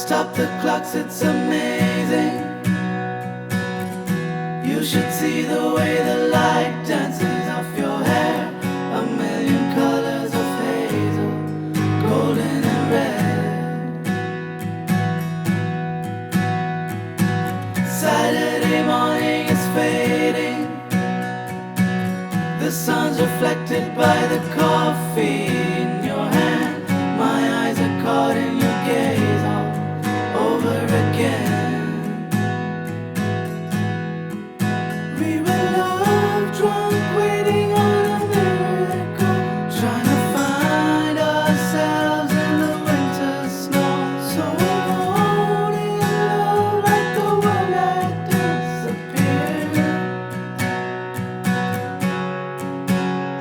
Stop the clocks, it's amazing. You should see the way the light dances off your hair. A million colors of hazel, golden and red. Saturday morning is fading. The sun's reflected by the coffee in your hand. My eyes are caught in your gaze all over again. We were love drunk, waiting on a miracle, trying to find ourselves in the winter snow. So alone in love, like the world had disappeared.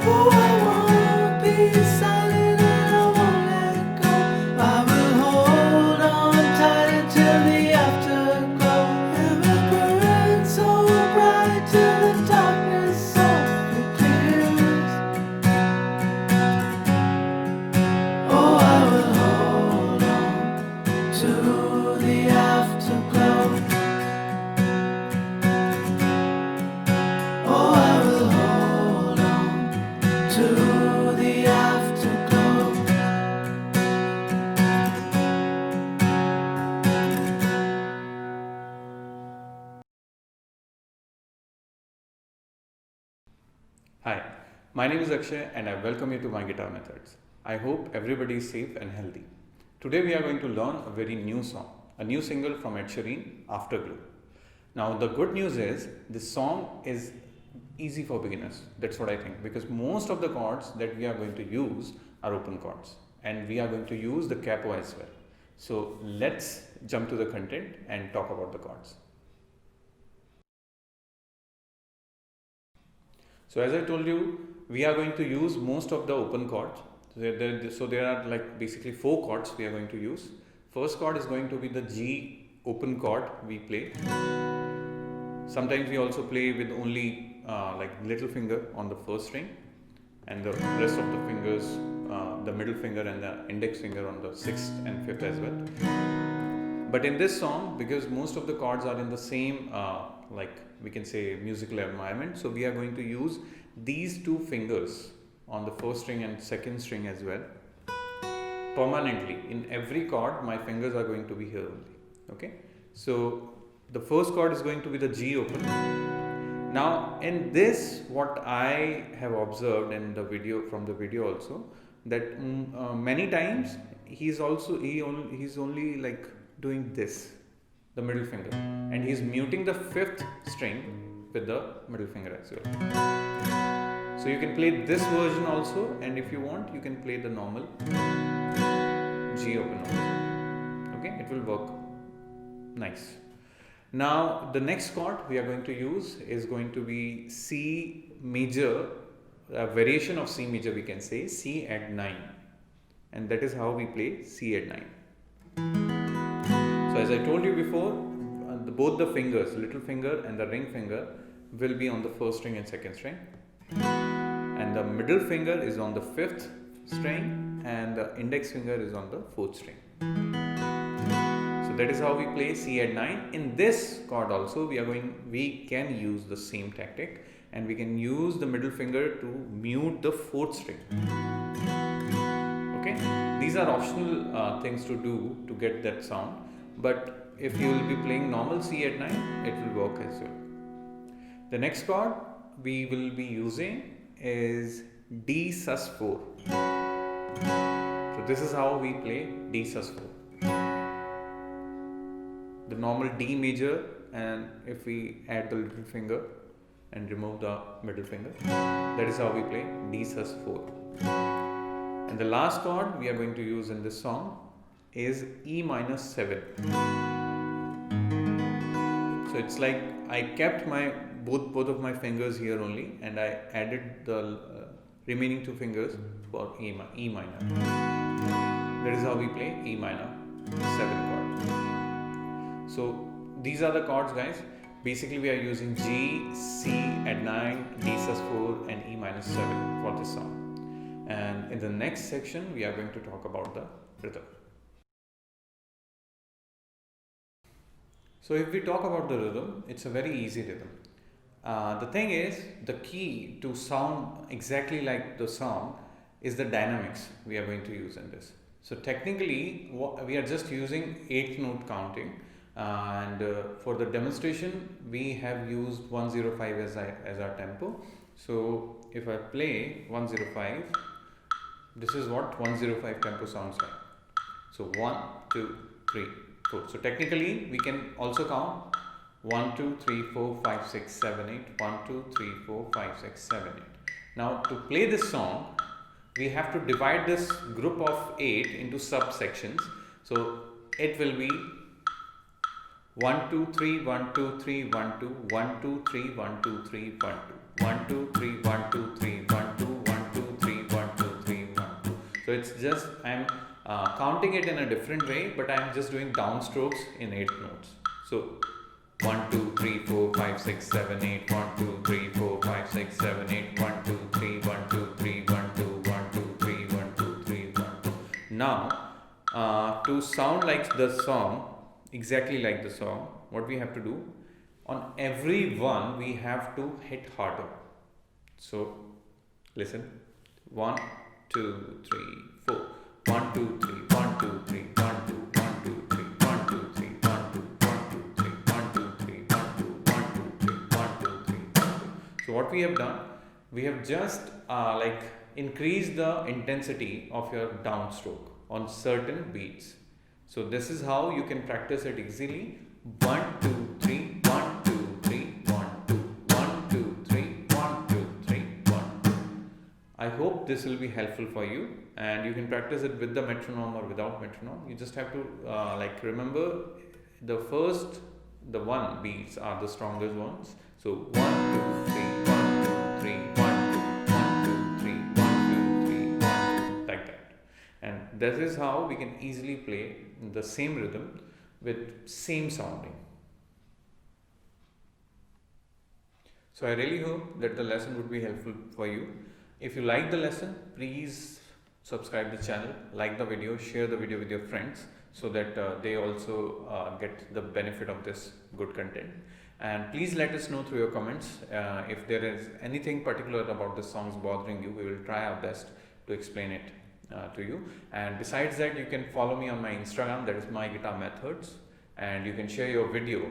Oh, I won't be silent and I won't let go. I will hold on tight until the afterglow. And we'll burn so bright till the darkness softly clears. Oh, I will hold on to the afterglow. Oh, I will hold on to the afterglow. Hi, my name is Akshay and I welcome you to My Guitar Methods. I hope everybody is safe and healthy. Today we are going to learn a very new song, a new single from Ed Sheeran, Afterglow. Now the good news is this song is easy for beginners. That's what I think, because most of the chords that we are going to use are open chords and we are going to use the capo as well. So let's jump to the content and talk about the chords. So as I told you, we are going to use most of the open chords. So there are like basically 4 chords we are going to use. First chord is going to be the G open chord we play. Sometimes we also play with only like little finger on the first string and the rest of the fingers, the middle finger and the index finger on the 6th and 5th as well. But in this song, because most of the chords are in the same like we can say musical environment, so we are going to use these 2 fingers on the first string and second string as well permanently. In every chord my fingers are going to be here only. Okay, so the first chord is going to be the G open. Now in this, what I have observed in the video, from the video also, that many times he's only like doing this, the middle finger, and he's muting the 5th string with the middle finger as well. So you can play this version also, and if you want you can play the normal G open also. Okay, it will work nice. Now the next chord we are going to use is going to be C major, a variation of C major, we can say C at 9, and that is how we play C at 9. So as I told you before, both the fingers, little finger and the ring finger, will be on the first string and second string, and the middle finger is on the 5th string and the index finger is on the 4th string. So that is how we play C at 9. In this chord also we can use the same tactic, and we can use the middle finger to mute the 4th string. Okay, these are optional things to do to get that sound, but if you will be playing normal C at 9, it will work as well. The next chord we will be using is D sus4. So this is how we play D sus4. The normal D major, and if we add the little finger and remove the middle finger, that is how we play D sus4. And the last chord we are going to use in this song is E minus 7. So it's like I kept my both of my fingers here only, and I added the remaining 2 fingers for E minor. That is how we play E minor 7 chord. So these are the chords, guys. Basically we are using G, C at 9, D sus4 and E minus 7 for this song. And in the next section we are going to talk about the rhythm. So if we talk about the rhythm, it's a very easy rhythm. The thing is, the key to sound exactly like the song is the dynamics we are going to use in this. So technically, we are just using 8 note counting, and for the demonstration, we have used 105 as our tempo. So if I play 105, this is what 105 tempo sounds like. So 1, 2, 3, 4. So technically, we can also count 1, 2, 3, 4, 5, 6, 7, 8. 1, 2, 3, 4, 5, 6, 7, 8. Now to play this song, we have to divide this group of 8 into subsections. So it will be 1, 2, 3, 1, 2, 3, 1, 2, 1, 2, 3, 1, 2, 3, 1, 2, 1, 2, 3, 1, 2, 3, 1, 2, 1, 2, 3, 1, 2, 3, 1, 2. So it's just I'm counting it in a different way, but I'm just doing downstrokes in 8 notes. So 1, 2, 3, 4, 5, 6, 7, 8. 1, 2, 3, 4, 5, 6, 7, 8. 1, 2, 3, 1, 2, 3, 1, 2, 1, 2, 3, 1, 2, 3, 1, 2. Now, to sound like the song, exactly like the song, what we have to do, on every one we have to hit harder. So listen, 1, 2, 3, 4. 1, 2, 3, 1, 2, 3, 1, 2, 1, 2, 3, 1, 2, 3, 1, 2, 1, 2, 3, 1, 2, 3, 1, 2, 1, 2, 3, 1, 2, 3, 1, 2. So what we have done, we have just like increased the intensity of your downstroke on certain beats. So this is how you can practice it easily. 1, 2, 3, 1, 2, 3, 1, 2, 1, 2, 3, 1, 2, 3, 1, 2. I hope this will be helpful for you, and you can practice it with the metronome or without metronome. You just have to like remember the one beats are the strongest ones. So 1, 2, 3, 1, 2, 3, 1, 2, 1, 2, 3, 1, 2, 3, 1, 2, like that. And this is how we can easily play the same rhythm with same sounding. So I really hope that the lesson would be helpful for you. If you like the lesson, please subscribe the channel, like the video, share the video with your friends so that they also get the benefit of this good content. And please let us know through your comments if there is anything particular about the songs bothering you. We will try our best to explain it to you. And besides that, you can follow me on my Instagram, that is My Guitar Methods, and you can share your video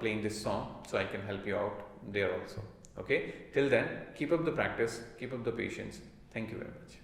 playing this song so I can help you out there also. Okay, till then, keep up the practice, keep up the patience. Thank you very much.